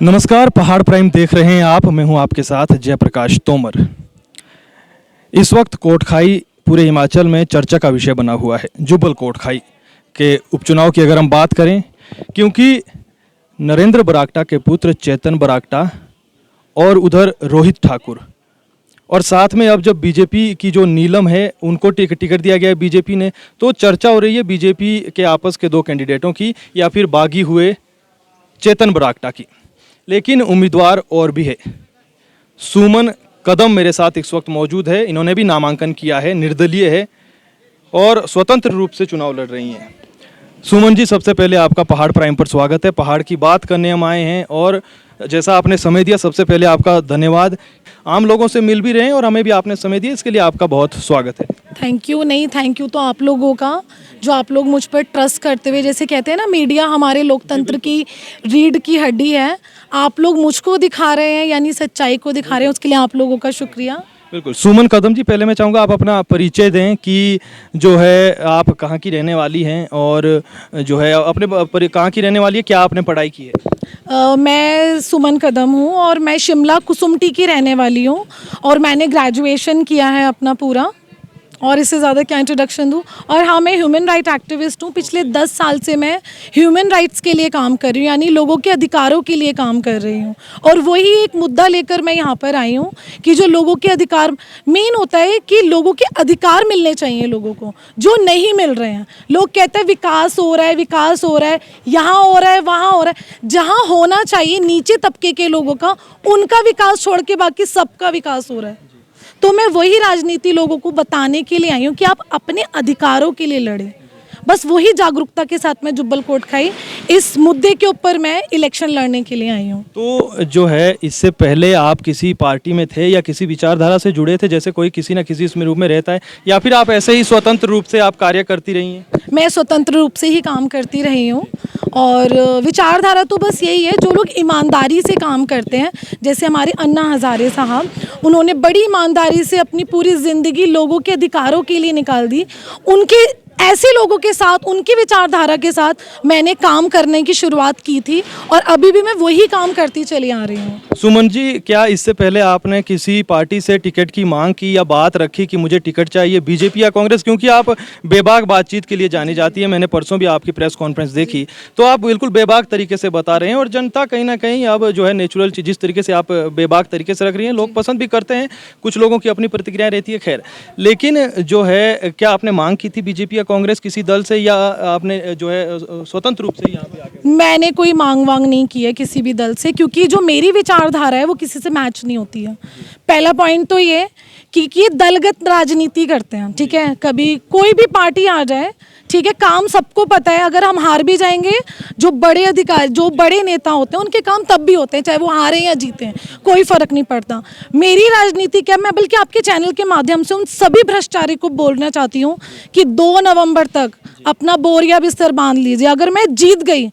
नमस्कार, पहाड़ प्राइम देख रहे हैं आप। मैं हूं आपके साथ जयप्रकाश तोमर। इस वक्त कोटखाई पूरे हिमाचल में चर्चा का विषय बना हुआ है। जुब्बल कोटखाई के उपचुनाव की अगर हम बात करें, क्योंकि नरेंद्र बरागटा के पुत्र चेतन बरागटा और उधर रोहित ठाकुर, और साथ में अब जब बीजेपी की जो नीलम है उनको टिकट दिया गया है बीजेपी ने, तो चर्चा हो रही है बीजेपी के आपस के दो कैंडिडेटों की या फिर बागी हुए चेतन बरागटा की। लेकिन उम्मीदवार और भी है। सुमन कदम मेरे साथ इस वक्त मौजूद है। इन्होंने भी नामांकन किया है, निर्दलीय है और स्वतंत्र रूप से चुनाव लड़ रही हैं। सुमन जी, सबसे पहले आपका पहाड़ प्राइम पर स्वागत है। पहाड़ की बात करने हम आए हैं और जैसा आपने समय दिया, सबसे पहले आपका धन्यवाद। आम लोगों से मिल भी रहे हैं और हमें भी आपने समय दिया, इसके लिए आपका बहुत स्वागत है। थैंक यू तो आप लोगों का, जो आप लोग मुझ पर ट्रस्ट करते हुए, जैसे कहते हैं ना, मीडिया हमारे लोकतंत्र की रीढ़ की हड्डी है। आप लोग मुझको दिखा रहे हैं, यानी सच्चाई को दिखा रहे हैं, उसके लिए आप लोगों का शुक्रिया। बिल्कुल। सुमन कदम जी, पहले मैं चाहूँगा आप अपना परिचय दें कि जो है आप कहाँ की रहने वाली हैं और जो है अपने कहाँ की रहने वाली है, क्या आपने पढ़ाई की है? मैं सुमन कदम हूँ और मैं शिमला कुसुमटी की रहने वाली हूँ और मैंने ग्रेजुएशन किया है अपना पूरा, और इससे ज़्यादा क्या इंट्रोडक्शन दूँ। और हाँ, मैं ह्यूमन राइट एक्टिविस्ट हूँ। पिछले 10 साल से मैं ह्यूमन राइट्स के लिए काम कर रही हूँ, यानी लोगों के अधिकारों के लिए काम कर रही हूँ। और वही एक मुद्दा लेकर मैं यहाँ पर आई हूँ कि जो लोगों के अधिकार, मेन होता है कि लोगों के अधिकार मिलने चाहिए लोगों को, जो नहीं मिल रहे हैं। लोग कहते हैं विकास हो रहा है, विकास हो रहा है, यहाँ हो रहा है, वहाँ हो रहा है। जहाँ होना चाहिए नीचे तबके के लोगों का, उनका विकास छोड़ के बाकी सबका विकास हो रहा है। तो मैं वही राजनीति लोगों को बताने के लिए आई हूँ कि आप अपने अधिकारों के लिए लड़ें। बस वही जागरूकता के साथ मैं जुब्बल कोटखाई इस मुद्दे के ऊपर मैं इलेक्शन लड़ने के लिए आई हूँ। तो जो है, इससे पहले आप किसी पार्टी में थे या किसी विचारधारा से जुड़े थे, जैसे कोई किसी न किसी इसमें रूप में रहता है, या फिर आप ऐसे ही स्वतंत्र रूप से आप कार्य करती रही हैं? मैं स्वतंत्र रूप से ही काम करती रही हूँ और विचारधारा तो बस यही है, जो लोग ईमानदारी से काम करते हैं, जैसे हमारे अन्ना हज़ारे साहब, उन्होंने बड़ी ईमानदारी से अपनी पूरी ज़िंदगी लोगों के अधिकारों के लिए निकाल दी। उनके ऐसे लोगों के साथ, उनकी विचारधारा के साथ मैंने काम करने की शुरुआत की थी और अभी भी मैं वही काम करती चली आ रही हूँ। सुमन जी, क्या इससे पहले आपने किसी पार्टी से टिकट की मांग की या बात रखी कि मुझे टिकट चाहिए, बीजेपी या कांग्रेस? क्योंकि आप बेबाक बातचीत के लिए जानी जाती है। मैंने परसों भी आपकी प्रेस कॉन्फ्रेंस देखी, तो आप बिल्कुल बेबाक तरीके से बता रहे हैं और जनता कहीं ना कहीं अब जो है नेचुरल चीज़, जिस तरीके से आप बेबाक तरीके से रख रही हैं, लोग पसंद भी करते हैं। कुछ लोगों की अपनी प्रतिक्रिया रहती है, खैर। लेकिन जो है, क्या आपने मांग की थी बीजेपी या कांग्रेस किसी दल से, या आपने जो है स्वतंत्र रूप से यहाँ पे आके? मैंने कोई मांग वांग नहीं की है किसी भी दल से, क्योंकि जो मेरी विचारधारा है वो किसी से मैच नहीं होती है। पहला पॉइंट तो ये कि ये दलगत राजनीति करते हैं, ठीक है। कभी कोई भी पार्टी आ जाए, ठीक है, काम सबको पता है। अगर हम हार भी जाएंगे, जो बड़े अधिकारी, जो बड़े नेता होते हैं, उनके काम तब भी होते हैं, चाहे वो हारे या जीते हैं, कोई फर्क नहीं पड़ता। मेरी राजनीति क्या, मैं बल्कि आपके चैनल के माध्यम से उन सभी भ्रष्टाचारी को बोलना चाहती हूँ कि 2 नवंबर तक अपना बोरिया बिस्तर बांध लीजिए। अगर मैं जीत गई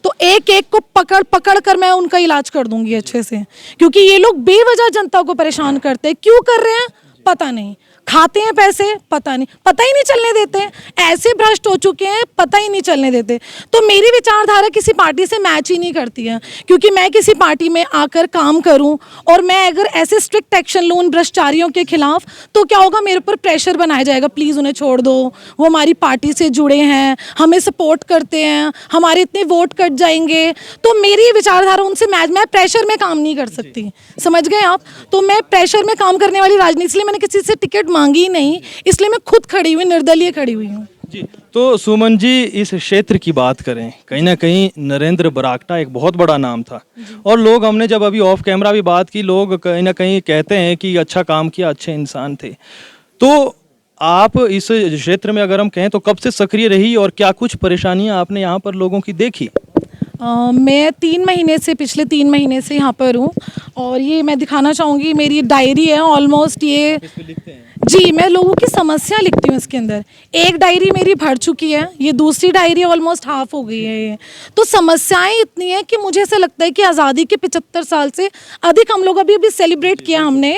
तो एक एक को पकड़ पकड़ कर मैं उनका इलाज कर दूंगी अच्छे से, क्योंकि ये लोग बेवजह जनता को परेशान करते हैं। क्यों कर रहे हैं पता नहीं, खाते हैं पैसे पता नहीं, पता ही नहीं चलने देते हैं। ऐसे भ्रष्ट हो चुके हैं, पता ही नहीं चलने देते। तो मेरी विचारधारा किसी पार्टी से मैच ही नहीं करती है, क्योंकि मैं किसी पार्टी में आकर काम करूं और मैं अगर ऐसे स्ट्रिक्ट एक्शन लूं उन भ्रष्टाचारियों के खिलाफ, तो क्या होगा, मेरे ऊपर प्रेशर बनाया जाएगा, प्लीज़ उन्हें छोड़ दो, वो हमारी पार्टी से जुड़े हैं, हमें सपोर्ट करते हैं, हमारे इतने वोट कट जाएंगे। तो मेरी विचारधारा उनसे मैच, मैं प्रेशर में काम नहीं कर सकती, समझ गए आप। तो मैं प्रेशर में काम करने वाली राजनीति, इसलिए मैंने किसी से टिकट मांगी नहीं, इसलिए मैं खुद खड़ी हुई, निर्दलीय खड़ी हुई हूँ जी। तो सुमन जी, इस क्षेत्र की बात करें, कहीं ना कहीं नरेंद्र बरागटा एक बहुत बड़ा नाम था और लोग, हमने जब अभी ऑफ कैमरा भी बात की, लोग कहीं ना कहीं कहते हैं कि अच्छा काम किया, अच्छे इंसान थे। तो आप इस क्षेत्र में अगर हम कहें तो कब से सक्रिय रही और क्या कुछ परेशानियां आपने यहाँ पर लोगों की देखी? मैं 3 महीने से, पिछले 3 महीने से यहाँ पर हूँ और ये मैं दिखाना चाहूँगी, मेरी डायरी है ऑलमोस्ट ये। जी, मैं लोगों की समस्या लिखती हूँ इसके अंदर। एक डायरी मेरी भर चुकी है, ये दूसरी डायरी ऑलमोस्ट हाफ हो गई है ये। तो समस्याएं इतनी हैं कि मुझे ऐसा लगता है कि आज़ादी के 75 साल से अधिक हम लोग अभी सेलिब्रेट किया हमने,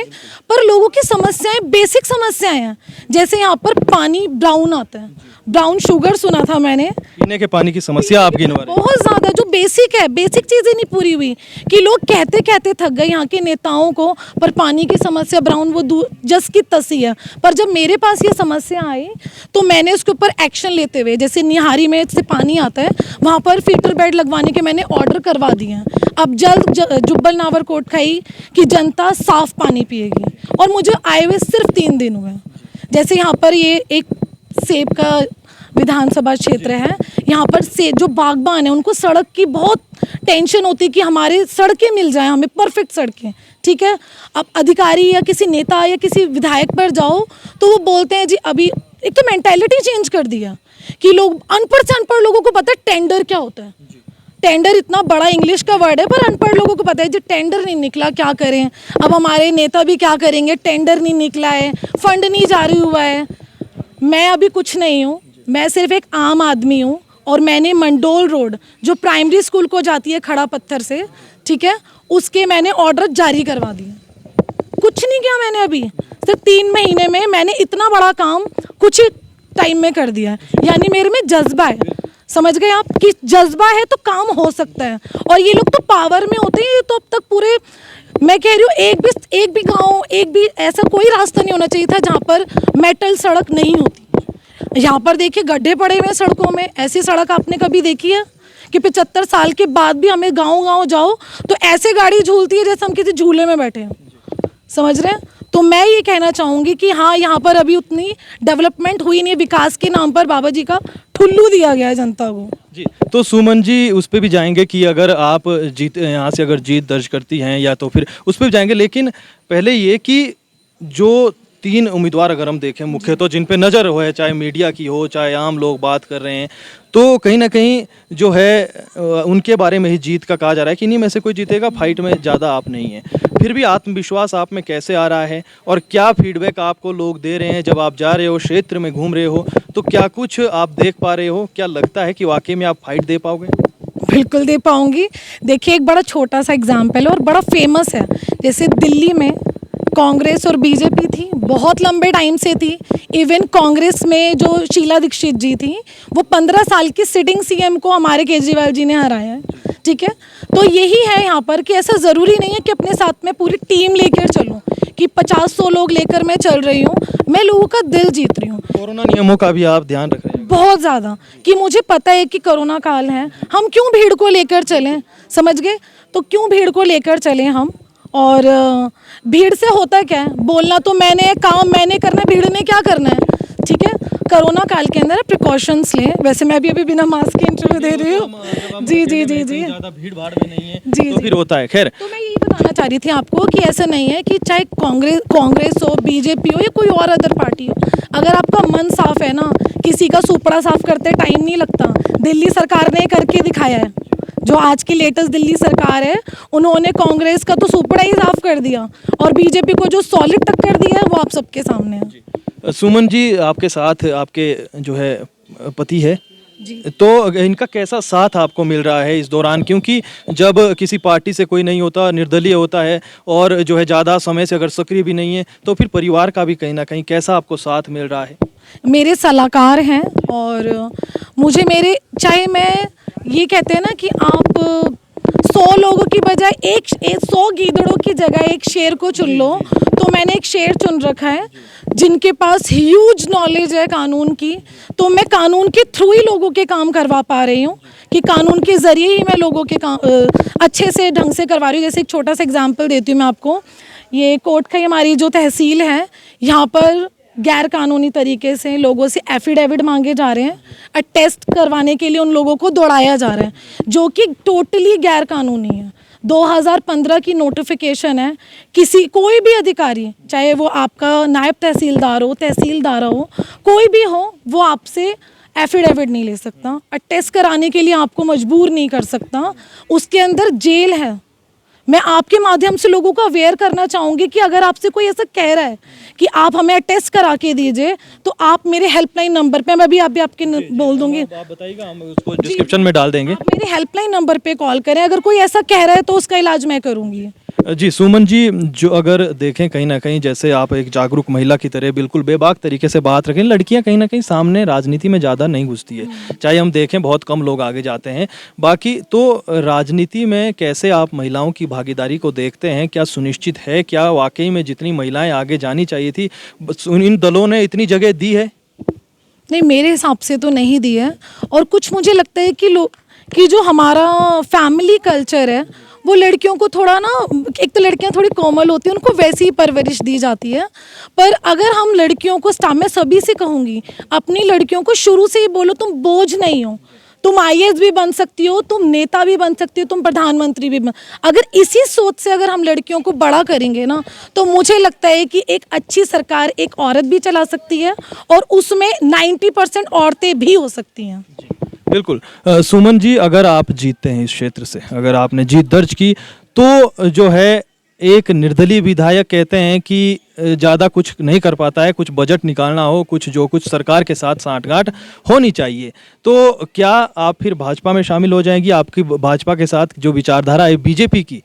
पर लोगों की समस्याएं बेसिक समस्याएं हैं। जैसे यहाँ पर पानी ब्राउन आता है, ब्राउन शुगर सुना था मैंने, पीने के पानी की समस्या आपकी बहुत ज़्यादा, जो बेसिक है, बेसिक चीज़ें नहीं पूरी हुई कि लोग कहते कहते थक गए यहाँ के नेताओं को, पर पानी की समस्या ब्राउन वो दूर जस की तसी है। पर जब मेरे पास ये समस्या आई तो मैंने उसके ऊपर एक्शन लेते हुए, जैसे निहारी में से पानी आता है वहाँ पर फिल्टर बेड लगवाने के मैंने ऑर्डर करवा दिए हैं। अब जल्द जुब्बल नावर कोटखाई की जनता साफ पानी पिएगी। और मुझे आए हुए सिर्फ 3 दिन हुए हैं। जैसे यहाँ पर ये एक सेब का विधानसभा क्षेत्र है, यहाँ पर से जो बागबान है उनको सड़क की बहुत टेंशन होती है कि हमारे सड़कें मिल जाएं, हमें परफेक्ट सड़कें, ठीक है। अब अधिकारी या किसी नेता या किसी विधायक पर जाओ तो वो बोलते हैं जी अभी, एक तो मेंटालिटी चेंज कर दिया कि लोग अनपढ़ से अनपढ़ लोगों को पता है टेंडर क्या होता है। टेंडर इतना बड़ा इंग्लिश का वर्ड है पर अनपढ़ लोगों को पता है जी टेंडर नहीं निकला क्या करें। अब हमारे नेता भी क्या करेंगे, टेंडर नहीं निकला है, फंड नहीं जारी हुआ है। मैं अभी कुछ नहीं हूँ, मैं सिर्फ एक आम आदमी हूँ और मैंने मंडोल रोड जो प्राइमरी स्कूल को जाती है खड़ा पत्थर से, ठीक है, उसके मैंने ऑर्डर जारी करवा दिए। कुछ नहीं किया मैंने अभी, सिर्फ 3 महीने में मैंने इतना बड़ा काम कुछ ही टाइम में कर दिया है। यानी मेरे में जज्बा है, समझ गए आप, कि जज्बा है तो काम हो सकता है। और ये लोग तो पावर में होते हैं, ये तो अब तक पूरे, मैं कह रही हूँ एक भी गांव, एक भी ऐसा कोई रास्ता नहीं होना चाहिए था जहाँ पर मेटल सड़क नहीं होती। यहाँ पर देखिए गड्ढे पड़े हुए हैं सड़कों में। ऐसी सड़क आपने कभी देखी है कि 75 साल के बाद भी हमें गाँव जाओ तो ऐसे गाड़ी झूलती है जैसे हम किसी झूले में बैठे हैं, समझ रहे हैं। तो मैं ये कहना चाहूँगी कि हाँ, यहाँ पर अभी उतनी डेवलपमेंट हुई नहीं, विकास के नाम पर बाबा जी का ठुल्लू दिया गया है जनता को। जी, तो सुमन जी उस पे भी जाएंगे कि अगर आप जीत यहाँ से अगर जीत दर्ज करती हैं या तो फिर उस पे भी जाएंगे, लेकिन पहले ये कि जो 3 उम्मीदवार अगर हम देखें मुख्य, तो जिन पे नज़र हो है, चाहे मीडिया की हो चाहे आम लोग बात कर रहे हैं, तो कहीं ना कहीं जो है उनके बारे में ही जीत का कहा जा रहा है कि इन्हीं में से कोई जीतेगा, फाइट में ज़्यादा आप नहीं हैं। फिर भी आत्मविश्वास आप में कैसे आ रहा है और क्या फीडबैक आपको लोग दे रहे हैं जब आप जा रहे हो, क्षेत्र में घूम रहे हो, तो क्या कुछ आप देख पा रहे हो? क्या लगता है कि वाकई में आप फाइट दे पाओगे? बिल्कुल दे पाऊंगी। देखिए एक बड़ा छोटा सा एग्जाम्पल है और बड़ा फेमस है। जैसे दिल्ली में कांग्रेस और बीजेपी थी, बहुत लंबे टाइम से थी। इवन कांग्रेस में जो शीला दीक्षित जी थी वो 15 साल की सिटिंग सीएम को हमारे केजरीवाल जी ने हराया है, ठीक है। तो यही है यहाँ पर कि ऐसा ज़रूरी नहीं है कि अपने साथ में पूरी टीम लेकर चलूँ, कि 50-100 लोग लेकर मैं चल रही हूँ। मैं लोगों का दिल जीत रही हूँ। कोरोना नियमों का भी आप ध्यान रख रहे हैं? बहुत ज़्यादा, कि मुझे पता है कि कोरोना काल है, हम क्यों भीड़ को लेकर चलें, समझ गए। तो क्यों भीड़ को लेकर चलें हम। और भीड़ से होता क्या है, बोलना तो मैंने, काम मैंने करना है, भीड़ ने क्या करना है, ठीक है। कोरोना काल के अंदर प्रिकॉशंस लें। वैसे मैं भी अभी बिना मास्क के इंटरव्यू दे रही हूँ। जी जी जी जी, ज़्यादा भीड़ भाड़ में नहीं है जी तो फिर होता है। खैर, तो मैं यही बताना चाह रही थी आपको कि ऐसा नहीं है कि चाहे कांग्रेस हो, बीजेपी हो या कोई और अदर पार्टी हो, अगर आपका मन साफ है ना, किसी का सुपड़ा साफ करते टाइम नहीं लगता। दिल्ली सरकार ने करके दिखाया है। जो आज की लेटेस्ट दिल्ली सरकार है, उन्होंने कांग्रेस का तो सुपड़ा ही साफ कर दिया और बीजेपी को जो सॉलिड टक्कर दी है वो आप सबके सामने है। सुमन जी आपके साथ आपके जो है पति है जी। तो इनका कैसा साथ आपको मिल रहा है इस दौरान? क्योंकि जब किसी पार्टी से कोई नहीं होता, निर्दलीय होता है और जो है ज़्यादा समय से अगर सक्रिय भी नहीं है, तो फिर परिवार का भी कहीं ना कहीं कैसा आपको साथ मिल रहा है? मेरे सलाहकार हैं और मुझे मेरे, चाहे मैं ये कहते हैं ना कि आप 100 लोगों की बजाय 100 गीदड़ों की जगह एक शेर को चुन लो, तो मैंने एक शेर चुन रखा है जिनके पास ह्यूज नॉलेज है कानून की। तो मैं कानून के थ्रू ही लोगों के काम करवा पा रही हूँ, कि कानून के ज़रिए ही मैं लोगों के काम अच्छे से ढंग से करवा रही हूँ। जैसे एक छोटा सा एग्जांपल देती हूँ मैं आपको। ये कोटखाई हमारी जो तहसील है, यहाँ पर गैर कानूनी तरीके से लोगों से एफिडेविट मांगे जा रहे हैं, अटेस्ट करवाने के लिए उन लोगों को दौड़ाया जा रहा है, जो कि टोटली गैर कानूनी है। 2015 की नोटिफिकेशन है। कोई भी अधिकारी, चाहे वो आपका नायब तहसीलदार हो, कोई भी हो, वो आपसे एफिडेविट नहीं ले सकता, अटेस्ट कराने के लिए आपको मजबूर नहीं कर सकता। उसके अंदर जेल है। मैं आपके माध्यम से लोगों को अवेयर करना चाहूँगी कि अगर आपसे कोई ऐसा कह रहा है कि आप हमें अटेस्ट करा के दीजिए, तो आप मेरे हेल्पलाइन नंबर पे, मैं भी आपके बोल दूंगी, आप बताइएगा, हम उसको डिस्क्रिप्शन में डाल देंगे। आप मेरे हेल्पलाइन नंबर पे कॉल करें। अगर कोई ऐसा कह रहा है तो उसका इलाज मैं करूँगी। जी सुमन जी, जो अगर देखें कहीं ना कहीं जैसे आप एक जागरूक महिला की तरह बिल्कुल बेबाक तरीके से बात रखें, लड़कियां कहीं ना कहीं सामने राजनीति में ज़्यादा नहीं घुसती है, चाहे हम देखें बहुत कम लोग आगे जाते हैं। बाकी तो राजनीति में कैसे आप महिलाओं की भागीदारी को देखते हैं, क्या सुनिश्चित है, क्या वाकई में जितनी महिलाएं आगे जानी चाहिए थी इन दलों ने इतनी जगह दी है? नहीं, मेरे हिसाब से तो नहीं दी है। और कुछ मुझे लगता है कि लोग कि जो हमारा फैमिली कल्चर है वो लड़कियों को थोड़ा ना, एक तो लड़कियां थोड़ी कोमल होती हैं, उनको वैसी ही परवरिश दी जाती है। पर अगर हम लड़कियों को मैं सभी से कहूँगी, अपनी लड़कियों को शुरू से ही बोलो तुम बोझ नहीं हो, तुम आईएएस भी बन सकती हो, तुम नेता भी बन सकती हो, तुम प्रधानमंत्री भी बन। अगर इसी सोच से अगर हम लड़कियों को बड़ा करेंगे ना, तो मुझे लगता है कि एक अच्छी सरकार एक औरत भी चला सकती है और उसमें 90% औरतें भी हो सकती हैं। बिल्कुल। सुमन जी, अगर आप जीतते हैं इस क्षेत्र से, अगर आपने जीत दर्ज की, तो जो है एक निर्दलीय विधायक कहते हैं कि ज़्यादा कुछ नहीं कर पाता है, कुछ बजट निकालना हो, कुछ सरकार के साथ सांठगांठ होनी चाहिए। तो क्या आप फिर भाजपा में शामिल हो जाएंगी? आपकी भाजपा के साथ जो विचारधारा है बीजेपी की,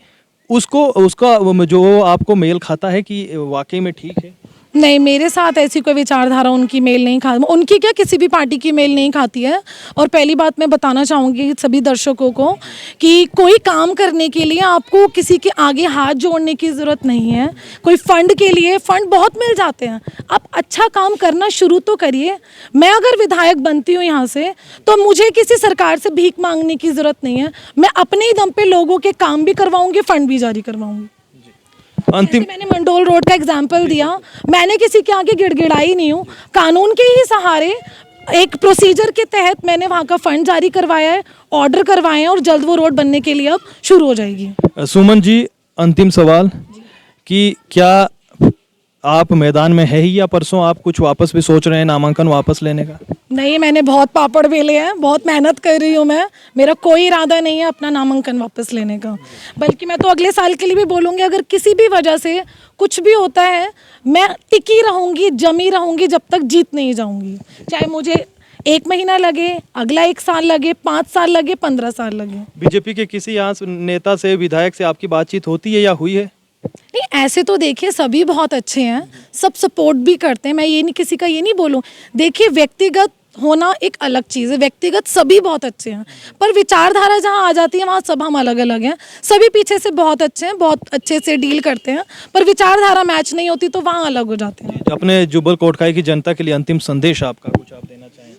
उसका जो आपको मेल खाता है कि वाकई में ठीक है? नहीं, मेरे साथ ऐसी कोई विचारधारा उनकी मेल नहीं खा उनकी क्या किसी भी पार्टी की मेल नहीं खाती है। और पहली बात मैं बताना चाहूँगी सभी दर्शकों को कि कोई काम करने के लिए आपको किसी के आगे हाथ जोड़ने की ज़रूरत नहीं है। कोई फंड के लिए फंड बहुत मिल जाते हैं, आप अच्छा काम करना शुरू तो करिए। मैं अगर विधायक बनती हूँ यहाँ से, तो मुझे किसी सरकार से भीख मांगने की ज़रूरत नहीं है। मैं अपने ही दम पे लोगों के काम भी करवाऊँगी, फंड भी जारी करवाऊँगी। अंतिम मैंने मंडोल रोड का एग्जाम्पल दिया, मैंने किसी के आगे गिड़गिड़ाई नहीं हूँ, कानून के ही सहारे एक प्रोसीजर के तहत मैंने वहाँ का फंड जारी करवाया है, ऑर्डर करवाए हैं और जल्द वो रोड बनने के लिए अब शुरू हो जाएगी। सुमन जी, अंतिम सवाल कि क्या आप मैदान में है ही, या परसों आप कुछ वापस भी सोच रहे हैं नामांकन वापस लेने का? नहीं, मैंने बहुत पापड़ बेले हैं, बहुत मेहनत कर रही हूँ मैं, मेरा कोई इरादा नहीं है अपना नामांकन वापस लेने का। बल्कि मैं तो अगले साल के लिए भी बोलूँगी, अगर किसी भी वजह से कुछ भी होता है, मैं टिकी रहूँगी, जमी रहूँगी जब तक जीत नहीं जाऊँगी। चाहे मुझे 1 महीना लगे, अगला 1 साल लगे, 5 साल लगे, 15 साल लगे। बीजेपी के किसी यहाँ नेता से, विधायक से आपकी बातचीत होती है या हुई है? नहीं, ऐसे तो देखिए सभी बहुत अच्छे हैं, सब सपोर्ट भी करते हैं, मैं ये नहीं किसी का ये नहीं बोलूँ। देखिए व्यक्तिगत होना एक अलग चीज़ है, व्यक्तिगत सभी बहुत अच्छे हैं, पर विचारधारा जहाँ आ जाती है वहाँ सब हम अलग अलग हैं। सभी पीछे से बहुत अच्छे हैं, बहुत अच्छे से डील करते हैं, पर विचारधारा मैच नहीं होती तो वहाँ अलग हो जाते हैं। अपने जुब्बल कोटखाई की जनता के लिए अंतिम संदेश आपका, कुछ आप देना चाहें?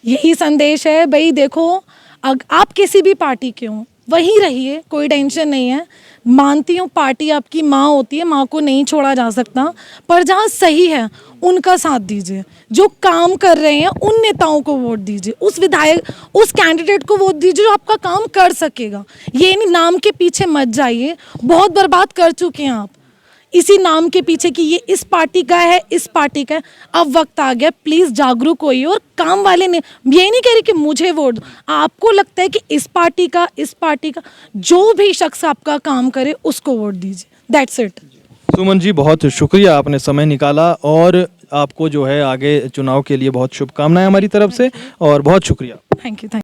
यही संदेश है भाई, देखो आप किसी भी पार्टी के हों वहीं रहिए, कोई टेंशन नहीं है। मानती हूँ पार्टी आपकी माँ होती है, माँ को नहीं छोड़ा जा सकता, पर जहाँ सही है उनका साथ दीजिए, जो काम कर रहे हैं उन नेताओं को वोट दीजिए, उस विधायक उस कैंडिडेट को वोट दीजिए जो आपका काम कर सकेगा। ये नहीं नाम के पीछे मत जाइए, बहुत बर्बाद कर चुके हैं आप इसी नाम के पीछे कि ये इस पार्टी का है, इस पार्टी का है। अब वक्त आ गया, प्लीज़ जागरूक होइए और काम वाले ने ये नहीं कह रही कि मुझे वोट दो, आपको लगता है कि इस पार्टी का जो भी शख्स आपका काम करे उसको वोट दीजिए। That's it. सुमन जी, बहुत शुक्रिया, आपने समय निकाला, और आपको जो है आगे चुनाव के लिए बहुत शुभकामनाएं हमारी तरफ से, और बहुत शुक्रिया। Thank you.